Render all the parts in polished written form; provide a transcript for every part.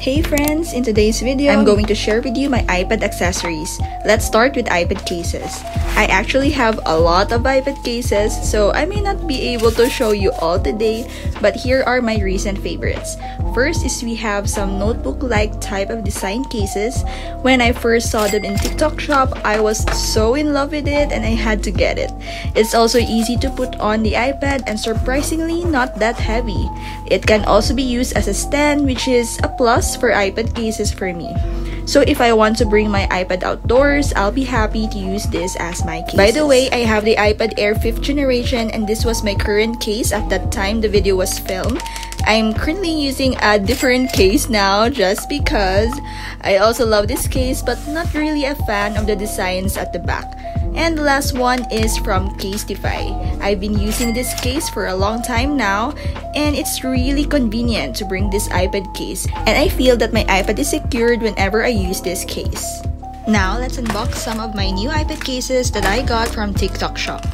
Hey friends, in today's video, I'm going to share with you my iPad accessories. Let's start with iPad cases. I actually have a lot of iPad cases, so I may not be able to show you all today, but here are my recent favorites. First is we have some notebook-like type of design cases. When I first saw them in TikTok shop, I was so in love with it and I had to get it. It's also easy to put on the iPad and surprisingly not that heavy. It can also be used as a stand, which is a plus for iPad cases for me. So if I want to bring my iPad outdoors, I'll be happy to use this as my case. By the way, I have the iPad Air 5th generation and this was my current case at that time the video was filmed. I'm currently using a different case now just because I also love this case but not really a fan of the designs at the back. And the last one is from Casetify. I've been using this case for a long time now and it's really convenient to bring this iPad case, and I feel that my iPad is secured whenever I use this case. Now let's unbox some of my new iPad cases that I got from TikTok shop.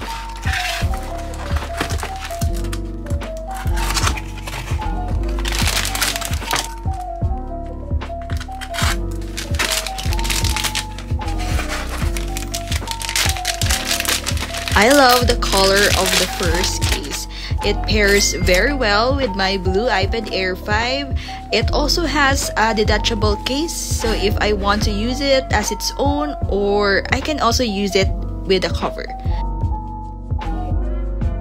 I love the color of the first case. It pairs very well with my blue iPad Air 5. It also has a detachable case, so if I want to use it as its own, or I can also use it with a cover.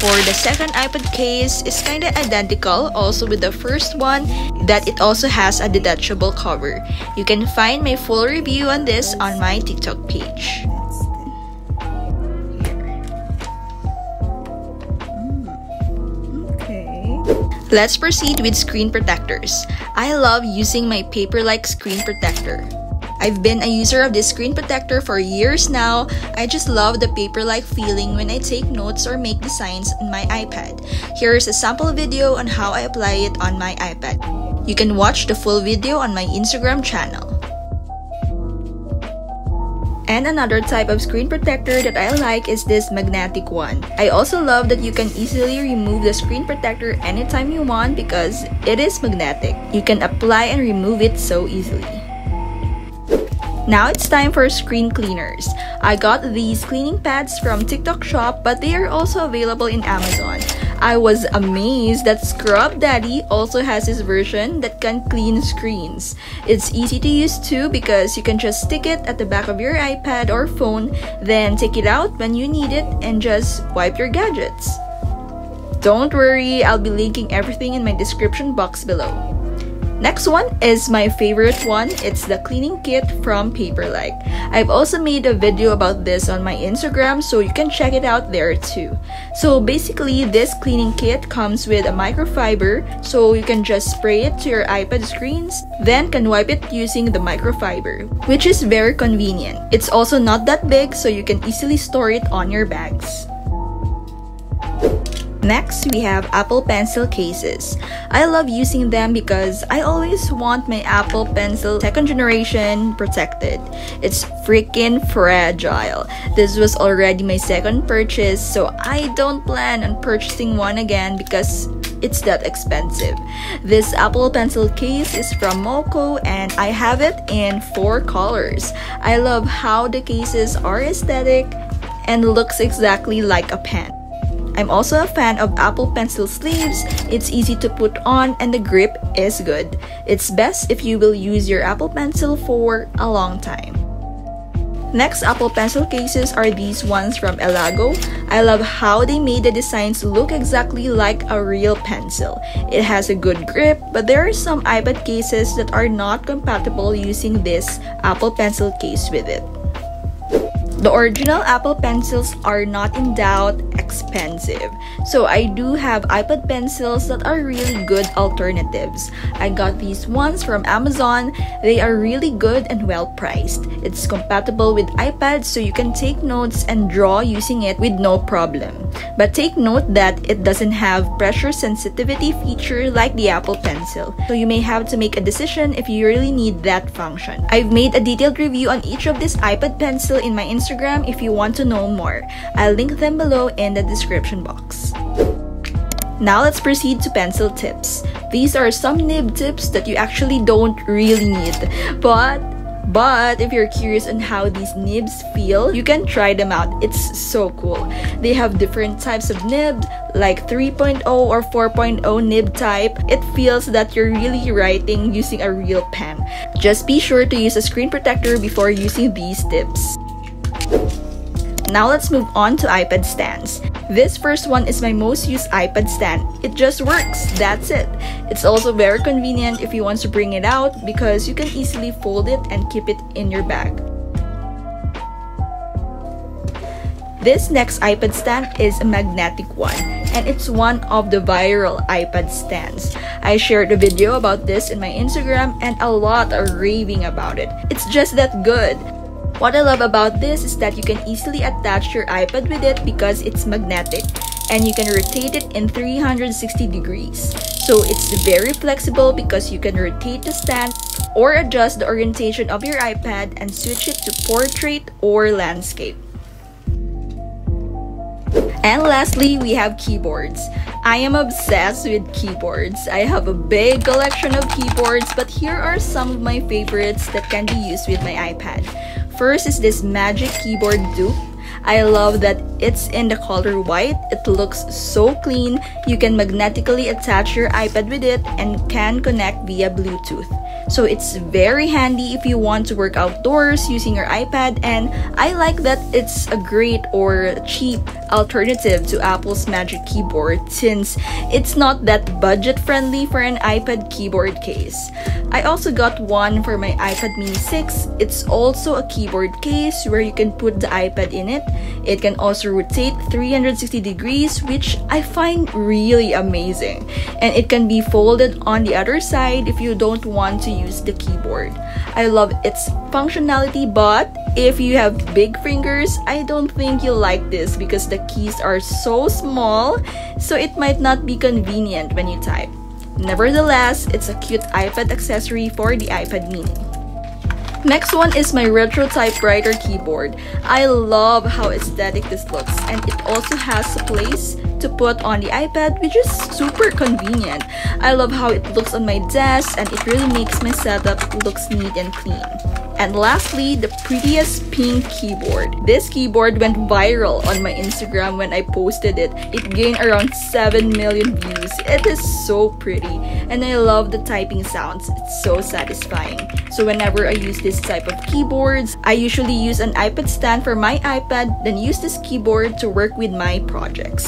For the second iPad case, it's kinda identical also with the first one, that it also has a detachable cover. You can find my full review on this on my TikTok page. Let's proceed with screen protectors. I love using my Paperlike screen protector. I've been a user of this screen protector for years now. I just love the paper-like feeling when I take notes or make designs on my iPad. Here's a sample video on how I apply it on my iPad. You can watch the full video on my Instagram channel. And another type of screen protector that I like is this magnetic one. I also love that you can easily remove the screen protector anytime you want because it is magnetic. You can apply and remove it so easily. Now it's time for screen cleaners. I got these cleaning pads from TikTok shop, but they are also available in Amazon. I was amazed that Scrub Daddy also has this version that can clean screens. It's easy to use too because you can just stick it at the back of your iPad or phone, then take it out when you need it and just wipe your gadgets. Don't worry, I'll be linking everything in my description box below. Next one is my favorite one. It's the cleaning kit from Paperlike. I've also made a video about this on my Instagram, so you can check it out there too. So basically, this cleaning kit comes with a microfiber, so you can just spray it to your iPad screens, then can wipe it using the microfiber, which is very convenient. It's also not that big, so you can easily store it on your bags. Next, we have Apple Pencil cases. I love using them because I always want my Apple Pencil 2nd generation protected. It's freaking fragile. This was already my second purchase, so I don't plan on purchasing one again because it's that expensive. This Apple Pencil case is from Moco and I have it in 4 colors. I love how the cases are aesthetic and looks exactly like a pen. I'm also a fan of Apple Pencil sleeves. It's easy to put on and the grip is good. It's best if you will use your Apple Pencil for a long time. Next Apple Pencil cases are these ones from Elago. I love how they made the designs look exactly like a real pencil. It has a good grip, but there are some iPad cases that are not compatible using this Apple Pencil case with it. The original Apple Pencils are not in doubt expensive. So I do have iPad pencils that are really good alternatives. I got these ones from Amazon. They are really good and well priced. It's compatible with iPad so you can take notes and draw using it with no problem. But take note that it doesn't have pressure sensitivity feature like the Apple Pencil. So you may have to make a decision if you really need that function. I've made a detailed review on each of this iPad pencil in my Instagram if you want to know more. I'll link them below in the description box. Now let's proceed to pencil tips. These are some nib tips that you actually don't really need, but if you're curious on how these nibs feel, you can try them out. It's so cool. They have different types of nibs, like 3.0 or 4.0 nib type. It feels that you're really writing using a real pen. Just be sure to use a screen protector before using these tips. Now let's move on to iPad stands. This first one is my most used iPad stand. It just works, that's it. It's also very convenient if you want to bring it out because you can easily fold it and keep it in your bag. This next iPad stand is a magnetic one, and it's one of the viral iPad stands. I shared a video about this in my Instagram and a lot are raving about it. It's just that good. What I love about this is that you can easily attach your iPad with it because it's magnetic and you can rotate it in 360 degrees. So it's very flexible because you can rotate the stand or adjust the orientation of your iPad and switch it to portrait or landscape. And lastly, we have keyboards. I am obsessed with keyboards. I have a big collection of keyboards, but here are some of my favorites that can be used with my iPad. First is this magic keyboard dupe. I love that it's in the color white. It looks so clean. You can magnetically attach your iPad with it and can connect via Bluetooth. So it's very handy if you want to work outdoors using your iPad, and I like that it's a great or cheap alternative to Apple's Magic Keyboard since it's not that budget friendly for an iPad keyboard case. I also got one for my iPad mini 6. It's also a keyboard case where you can put the iPad in it. It can also rotate 360 degrees, which I find really amazing. And it can be folded on the other side if you don't want to use the keyboard. I love its functionality, but if you have big fingers, I don't think you'll like this because the keys are so small, so it might not be convenient when you type. Nevertheless, it's a cute iPad accessory for the iPad mini. Next one is my retro typewriter keyboard. I love how aesthetic this looks, and it also has a place to put on the iPad, which is super convenient. I love how it looks on my desk, and it really makes my setup looks neat and clean. And lastly, the prettiest pink keyboard. This keyboard went viral on my Instagram when I posted it. It gained around 7 million views. It is so pretty, and I love the typing sounds. It's so satisfying. So whenever I use this type of keyboards, I usually use an iPad stand for my iPad, then use this keyboard to work with my projects.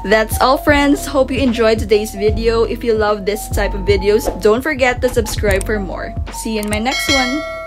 That's all, friends. Hope you enjoyed today's video. If you love this type of videos, don't forget to subscribe for more. See you in my next one.